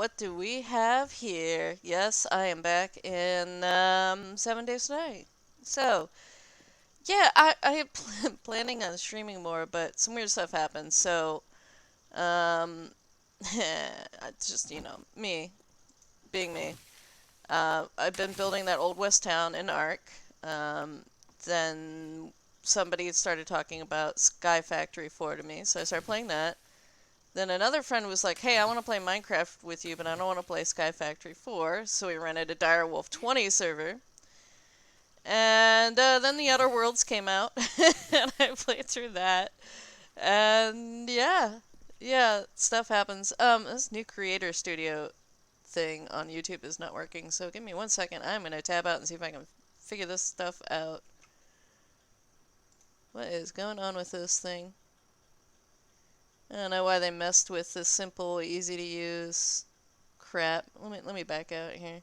what do we have here? Yes, I am back in 7 days tonight. So, yeah, I am planning on streaming more, but some weird stuff happened. So, um, it's just, me being me. I've been building that old West town in Ark. Um, then somebody started talking about Sky Factory 4 to me, so I started playing that. Then another friend was like, "Hey, I want to play Minecraft with you, but I don't want to play Sky Factory 4." So we rented a Direwolf 20 server. And then the Outer Worlds came out, and I played through that. And yeah, stuff happens. This new creator studio thing on YouTube is not working, so give me 1 second. I'm gonna tab out and see if I can figure this stuff out. What is going on with this thing? I don't know why they messed with this simple, easy to use crap. Let me back out here.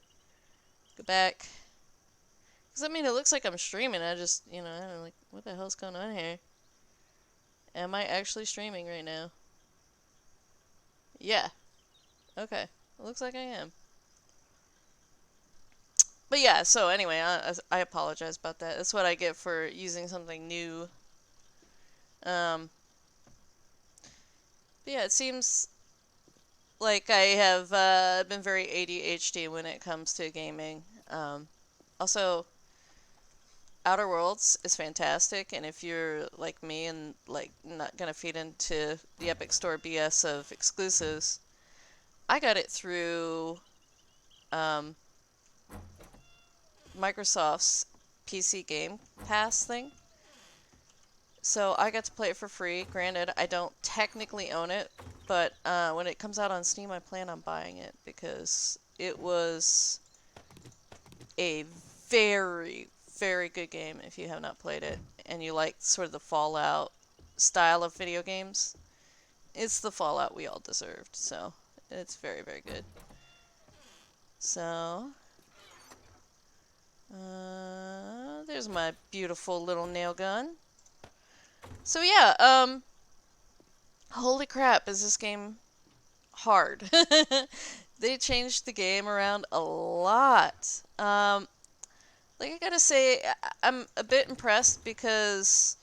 Go back. Cause I mean, it looks like I'm streaming. I just, I don't know, like, what the hell's going on here? Am I actually streaming right now? Yeah. Okay. It looks like I am. But yeah. So anyway, I apologize about that. That's what I get for using something new. Um. But yeah, it seems like I have been very ADHD when it comes to gaming. Also, Outer Worlds is fantastic, and if you're like me and like not gonna feed into the Epic Store BS of exclusives, I got it through um, Microsoft's PC Game Pass thing. So I got to play it for free. Granted, I don't technically own it, but when it comes out on Steam, I plan on buying it because it was a very, very good game if you have not played it and you like sort of the Fallout style of video games. It's the Fallout we all deserved, so it's very, very good. So, there's my beautiful little nail gun. So yeah, holy crap, is this game hard. They changed the game around a lot. Like I gotta say, I'm a bit impressed because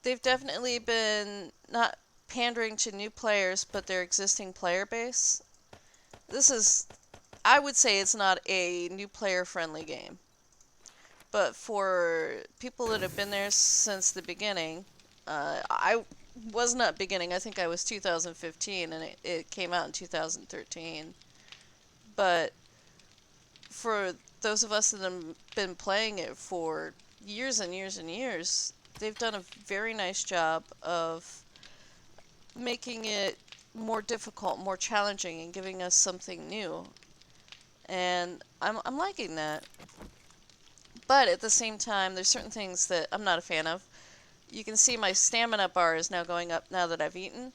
they've definitely been not pandering to new players, but their existing player base. This is, I would say it's not a new player friendly game. But for people that have been there since the beginning, I was not beginning. I think I was 2015 and it came out in 2013. But for those of us that have been playing it for years and years and years, they've done a very nice job of making it more difficult, more challenging, and giving us something new. And I'm liking that. But at the same time, there's certain things that I'm not a fan of. You can see my stamina bar is now going up now that I've eaten.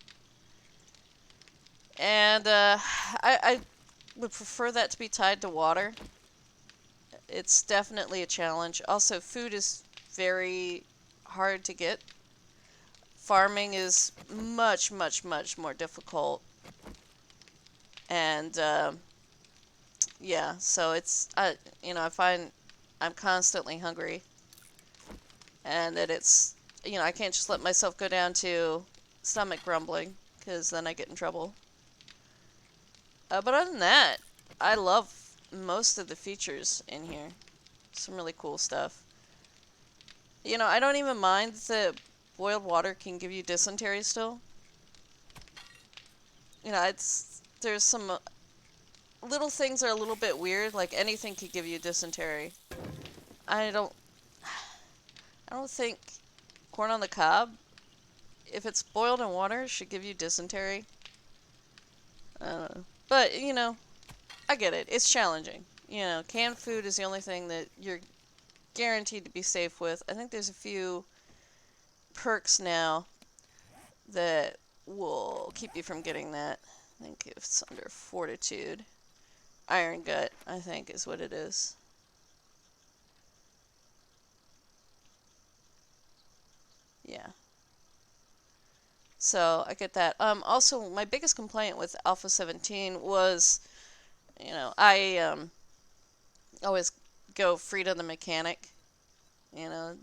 And I would prefer that to be tied to water. It's definitely a challenge. Also, food is very hard to get. Farming is much, much, much more difficult. And yeah, so I find I'm constantly hungry, and that I can't just let myself go down to stomach grumbling because then I get in trouble. But other than that, I love most of the features in here. Some really cool stuff. I don't even mind that boiled water can give you dysentery still. There's some little things that are a little bit weird, like anything could give you dysentery. I don't I don't think corn on the cob, if it's boiled in water, should give you dysentery. I don't know. But, I get it. It's challenging. Canned food is the only thing that you're guaranteed to be safe with. I think there's a few perks now that will keep you from getting that. I think it's under fortitude. Iron gut, I think, is what it is. Yeah. So I get that. Also, my biggest complaint with Alpha 17 was, I always go Frida the mechanic, you know,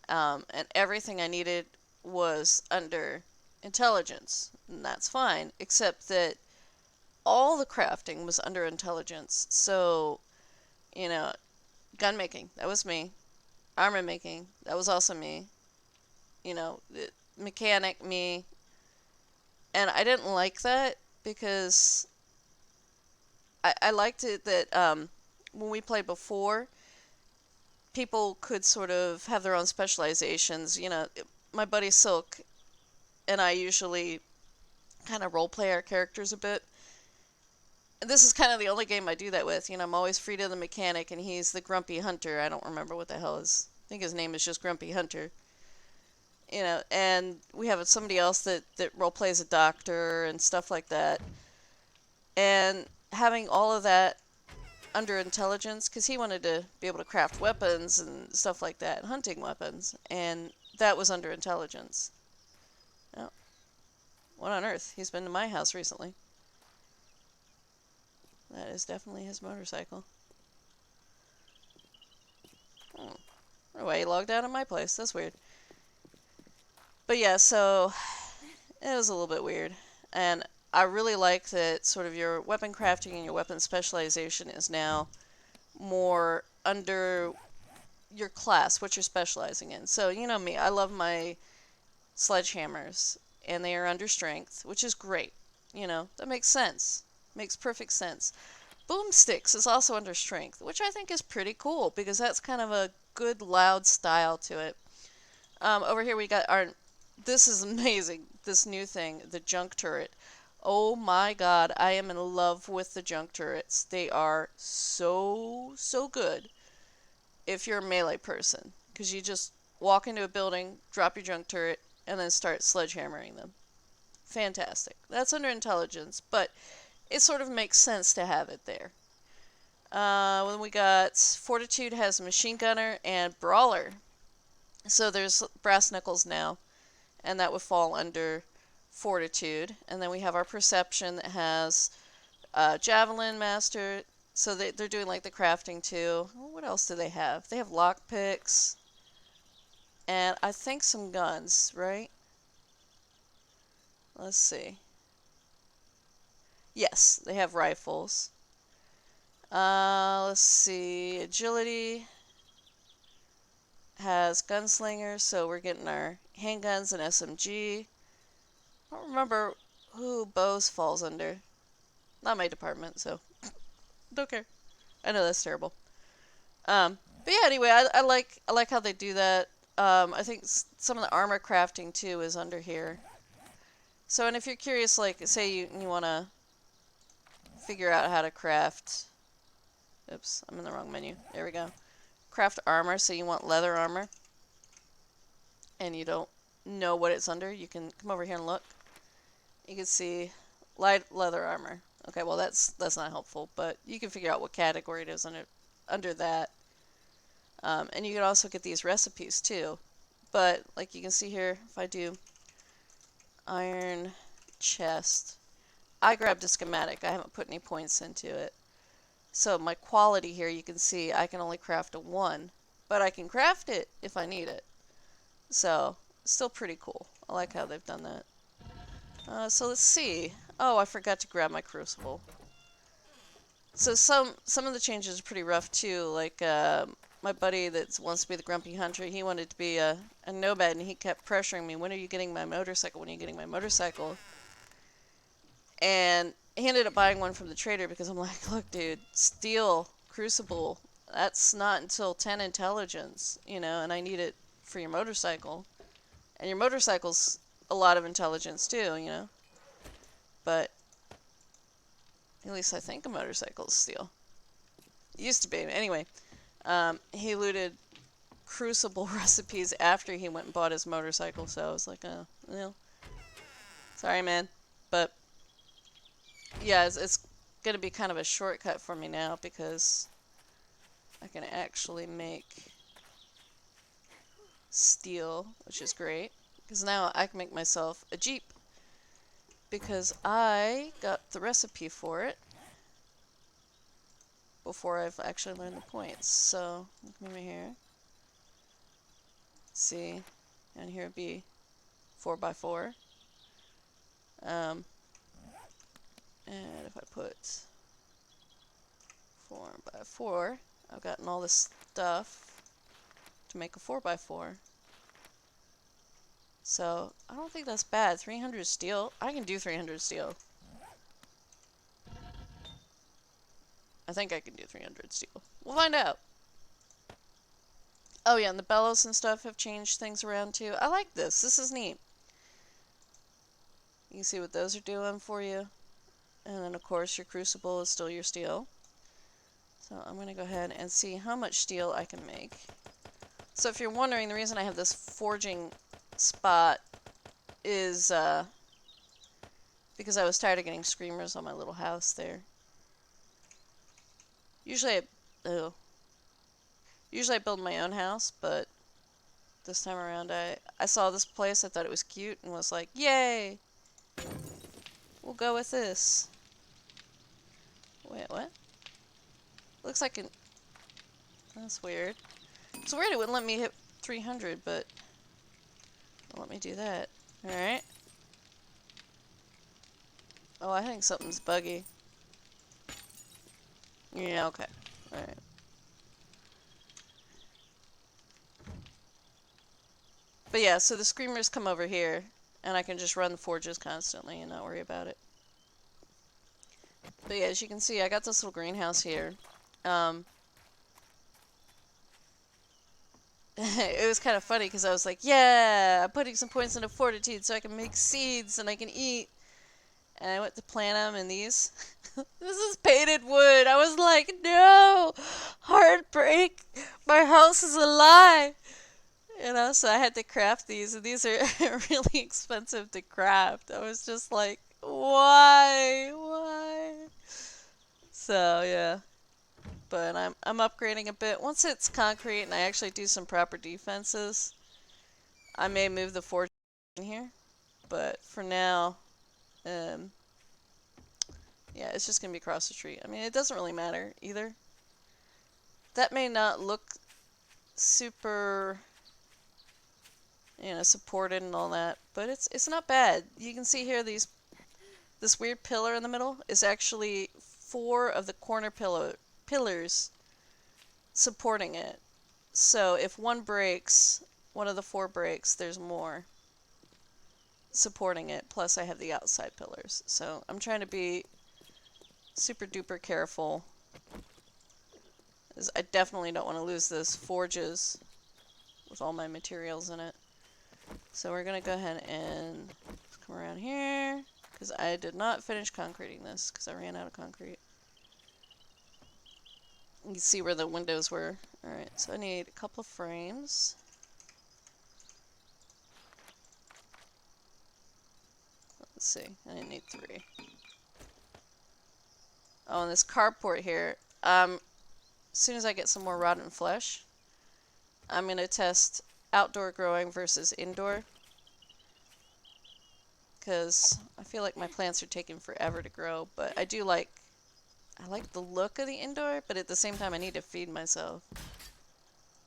and everything I needed was under intelligence, and that's fine, except that all the crafting was under intelligence. So, you know, gun making, that was me. Armor making, that was also me. Mechanic, me. And I didn't like that because I liked it that when we played before, people could sort of have their own specializations. My buddy Silk and I usually kind of role play our characters a bit. And this is kind of the only game I do that with. I'm always Frida the mechanic, and he's the grumpy hunter. I don't remember what the hell I think his name is just Grumpy Hunter. And we have somebody else that role plays a doctor and stuff like that. And having all of that under intelligence, because he wanted to be able to craft weapons and stuff like that, hunting weapons, and that was under intelligence. Oh, what on earth? He's been to my house recently. That is definitely his motorcycle. Hmm. Anyway, he logged out of my place. That's weird. But yeah, so it was a little bit weird. And I really like that sort of your weapon crafting and your weapon specialization is now more under your class, what you're specializing in. So, you know me, I love my sledgehammers, and they are under strength, which is great. That makes sense. Makes perfect sense. Boomsticks is also under strength, which I think is pretty cool because that's kind of a good loud style to it. Over here we got our. This is amazing. This new thing, the junk turret. Oh my god, I am in love with the junk turrets. They are so good if you're a melee person, because you just walk into a building, drop your junk turret, and then start sledgehammering them. Fantastic. That's under intelligence, but it sort of makes sense to have it there. Then we got Fortitude has Machine Gunner and Brawler. So there's Brass Knuckles now, and that would fall under Fortitude. And then we have our Perception that has Javelin Master. So they're doing like the crafting too. What else do they have? They have lockpicks. And I think some guns, right? Let's see. Yes, they have rifles. Let's see. Agility has gunslingers, so we're getting our handguns and SMG. I don't remember who bows falls under. Not my department, so don't care. I know that's terrible. But yeah, anyway, I like how they do that. I think some of the armor crafting too is under here. So, and if you're curious, like, say you want to figure out how to craft. Oops, I'm in the wrong menu. There we go. Craft armor, so you want leather armor. And you don't know what it's under, you can come over here and look. You can see light leather armor. Okay, well that's not helpful, but you can figure out what category it is under that. And you can also get these recipes too. But like you can see here, if I do iron chest, I grabbed a schematic. I haven't put any points into it. So my quality here, you can see I can only craft a 1, but I can craft it if I need it. So, still pretty cool. I like how they've done that. So let's see. Oh, I forgot to grab my crucible. So some of the changes are pretty rough too. Like my buddy that wants to be the grumpy hunter, he wanted to be a nomad, and he kept pressuring me. When are you getting my motorcycle? When are you getting my motorcycle? And he ended up buying one from the trader because I'm like, look, dude, steel crucible. That's not until 10 intelligence, and I need it for your motorcycle. And your motorcycle's a lot of intelligence too. But at least I think a motorcycle is steel. It used to be. Anyway, he looted crucible recipes after he went and bought his motorcycle, so I was like, sorry, man. But yeah, it's going to be kind of a shortcut for me now because I can actually make steel, which is great. Because now I can make myself a Jeep. Because I got the recipe for it before I've actually learned the points. So, come over here. See, and here would be 4x4. And if I put 4x4, I've gotten all this stuff to make a 4x4. So, I don't think that's bad. 300 steel. I can do 300 steel. I think I can do 300 steel. We'll find out. Oh yeah, and the bellows and stuff have changed things around too. I like this. This is neat. You can see what those are doing for you. And then of course your crucible is still your steel. So I'm going to go ahead and see how much steel I can make. So if you're wondering, the reason I have this forging spot is because I was tired of getting screamers on my little house there. Usually I build my own house, but this time around I saw this place, I thought it was cute, and was like, yay! We'll go with this. Wait, what? Looks like an... That's weird. It's weird it wouldn't let me hit 300, but... It'll let me do that. Alright. Oh, I think something's buggy. Yeah, okay. Alright. But yeah, so the screamers come over here, and I can just run the forges constantly and not worry about it. But yeah, as you can see, I got this little greenhouse here. It was kind of funny because I was like, yeah, I'm putting some points into fortitude so I can make seeds and I can eat. And I went to plant them in these. This is painted wood. I was like, no, heartbreak. My house is a lie. You know, so I had to craft these, and these are really expensive to craft. I was just like, why? Why? So, yeah. But I'm upgrading a bit. Once it's concrete and I actually do some proper defenses, I may move the forge in here. But for now, yeah, it's just gonna be across the street. I mean, it doesn't really matter either. That may not look super, you know, supported and all that, but it's not bad. You can see here this weird pillar in the middle is actually 4 of the corner pillars supporting it. So if one breaks, one of the 4 breaks, there's more supporting it. Plus I have the outside pillars. So I'm trying to be super duper careful. I definitely don't want to lose this forges with all my materials in it. So we're going to go ahead and come around here, because I did not finish concreting this because I ran out of concrete. You can see where the windows were. Alright, so I need a couple of frames. Let's see, I need 3. Oh, and this carport here, as soon as I get some more rotten flesh, I'm going to test outdoor growing versus indoor. Because I feel like my plants are taking forever to grow, but I like the look of the indoor, but at the same time I need to feed myself.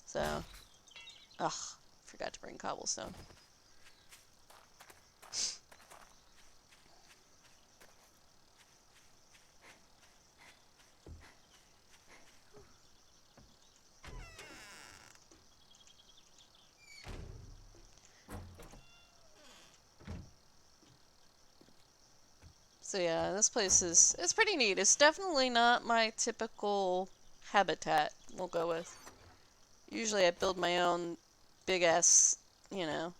So, forgot to bring cobblestone. So yeah, this place it's pretty neat. It's definitely not my typical habitat, we'll go with. Usually I build my own big ass, you know,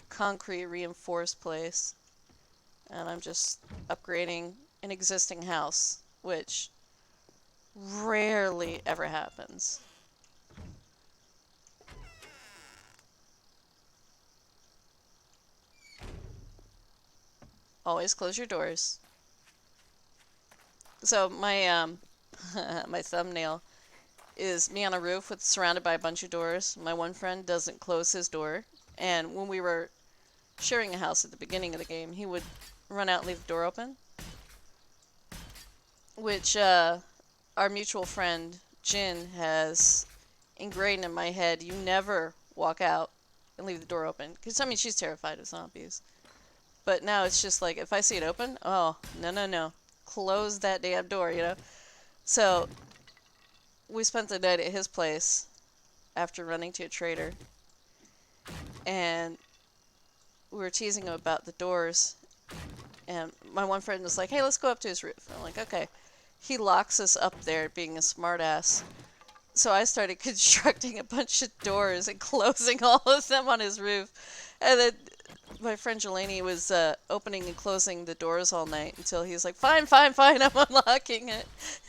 concrete reinforced place. And I'm just upgrading an existing house, which rarely ever happens. Always close your doors. So my my thumbnail is me on a roof surrounded by a bunch of doors. My one friend doesn't close his door, and when we were sharing a house at the beginning of the game, he would run out and leave the door open, which our mutual friend Jin has ingrained in my head. You never walk out and leave the door open, because I mean she's terrified of zombies. But now it's just like if I see it open, oh no no no, close that damn door, you know. So we spent the night at his place after running to a trader, and we were teasing him about the doors. And my one friend was like, "Hey, let's go up to his roof." And I'm like, "Okay." He locks us up there, being a smartass. So I started constructing a bunch of doors and closing all of them on his roof. And then my friend Jelani was opening and closing the doors all night until he was like, "Fine, fine, fine, I'm unlocking it."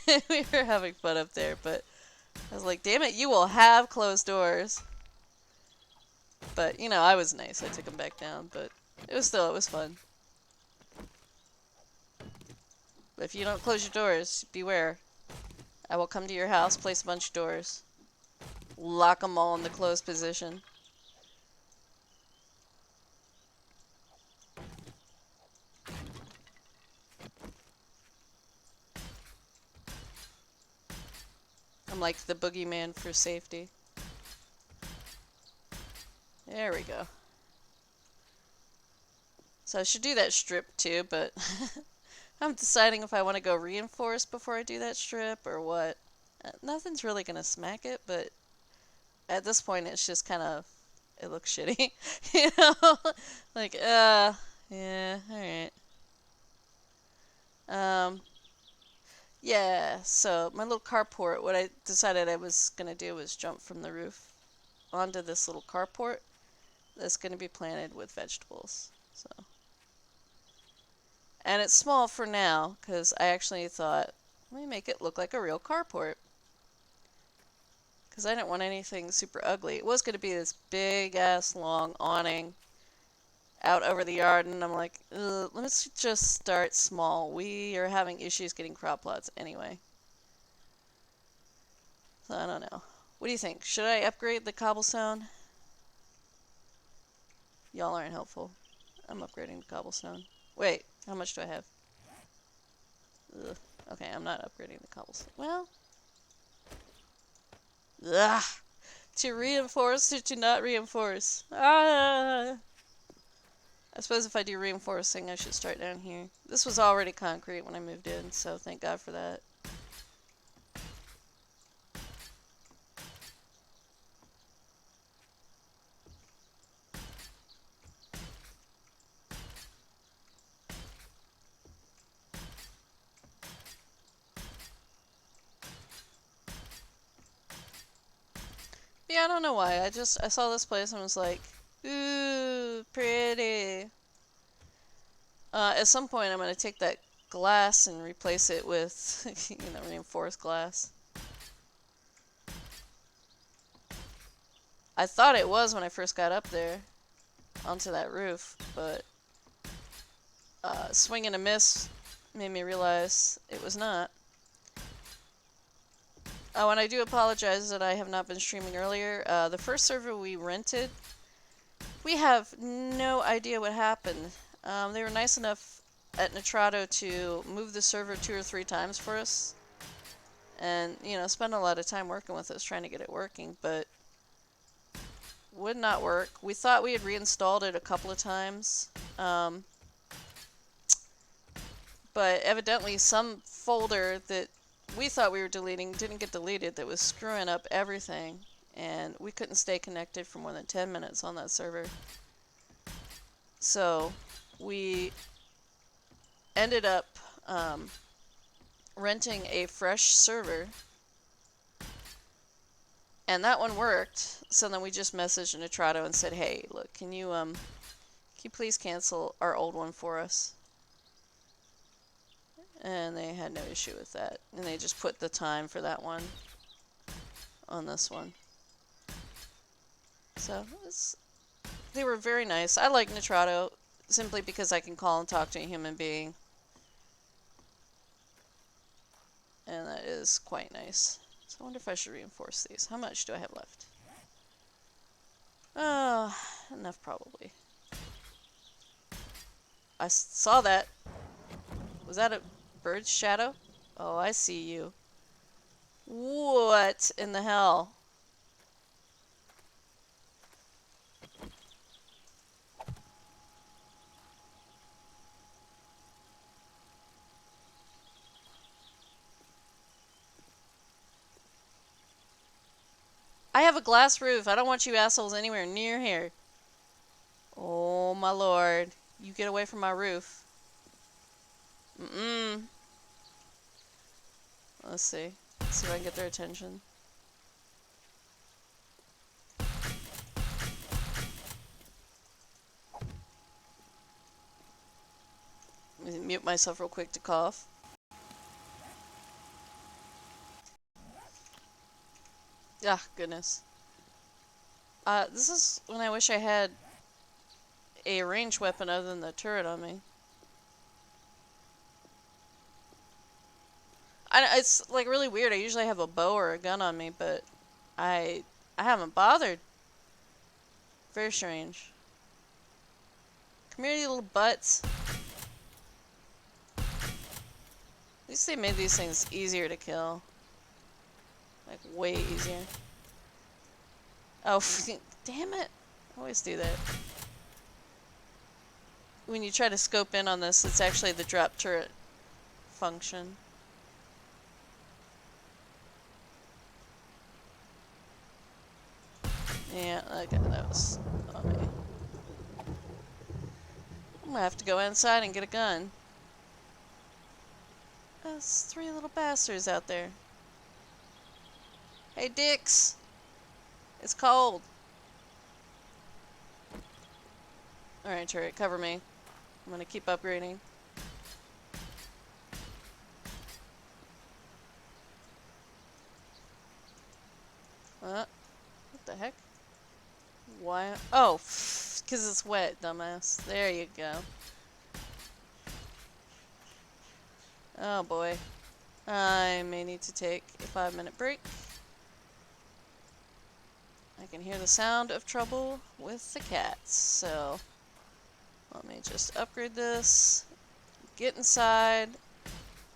And we were having fun up there, but I was like, "Damn it, you will have closed doors." But, you know, I was nice. I took him back down, but it was fun. But if you don't close your doors, beware. I will come to your house, place a bunch of doors, lock them all in the closed position. I'm like the boogeyman for safety. There we go. So I should do that strip too, but I'm deciding if I want to go reinforced before I do that strip or what. Nothing's really going to smack it, but at this point it's just kind of, it looks shitty. You know? Like, yeah, alright. Yeah, so my little carport, what I decided I was going to do was jump from the roof onto this little carport that's going to be planted with vegetables. So, and it's small for now because I actually thought, let me make it look like a real carport. Because I didn't want anything super ugly. It was going to be this big ass long awning out over the yard, and I'm like, let's just start small. We are having issues getting crop plots anyway. So I don't know. What do you think? Should I upgrade the cobblestone? Y'all aren't helpful. I'm upgrading the cobblestone. Wait, how much do I have? Ugh. Okay, I'm not upgrading the cobblestone. Well, ugh. To reinforce or to not reinforce? Ah. I suppose if I do reinforcing, I should start down here. This was already concrete when I moved in, so thank God for that. Yeah, I don't know why. I saw this place and was like, ooh, pretty. At some point, I'm gonna take that glass and replace it with, reinforced glass. I thought it was when I first got up there onto that roof, but swing and a miss made me realize it was not. Oh, and I do apologize that I have not been streaming earlier. The first server we rented, we have no idea what happened. They were nice enough at Nitrado to move the server 2 or 3 times for us. And, spend a lot of time working with us trying to get it working, but would not work. We thought we had reinstalled it a couple of times. But evidently some folder that we thought we were deleting didn't get deleted, that was screwing up everything, and we couldn't stay connected for more than 10 minutes on that server. So we ended up renting a fresh server, and that one worked. So then we just messaged Nitrado and said, hey, look, can you please cancel our old one for us? And they had no issue with that. And they just put the time for that one on this one. So, they were very nice. I like Nitrado simply because I can call and talk to a human being. And that is quite nice. So I wonder if I should reinforce these. How much do I have left? Enough probably. I saw that. Was that a bird's shadow? Oh, I see you. What in the hell? I have a glass roof. I don't want you assholes anywhere near here. Oh, my lord. You get away from my roof. Mm-mm. Let's see. Let's see if I can get their attention. Let me mute myself real quick to cough. Ah, goodness. This is when I wish I had a ranged weapon other than the turret on me. It's like really weird. I usually have a bow or a gun on me, but I haven't bothered. Very strange. Come here, you little butts. At least they made these things easier to kill. Like, way easier. Oh, damn it. I always do that. When you try to scope in on this, it's actually the drop turret function. Yeah, okay, that was on me. I'm gonna have to go inside and get a gun. There's 3 little bastards out there. Hey, dicks! It's cold. Alright, turret, cover me. I'm gonna keep upgrading. What the heck? Why? Oh, because it's wet, dumbass. There you go. Oh boy. I may need to take a 5-minute break. I can hear the sound of trouble with the cats, so let me just upgrade this, get inside,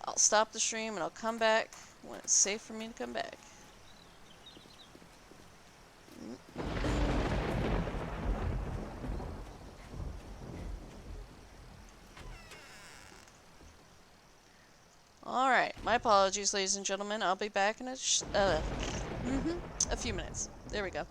I'll stop the stream and I'll come back when it's safe for me to come back. Alright, my apologies, ladies and gentlemen. I'll be back in a few minutes. There we go.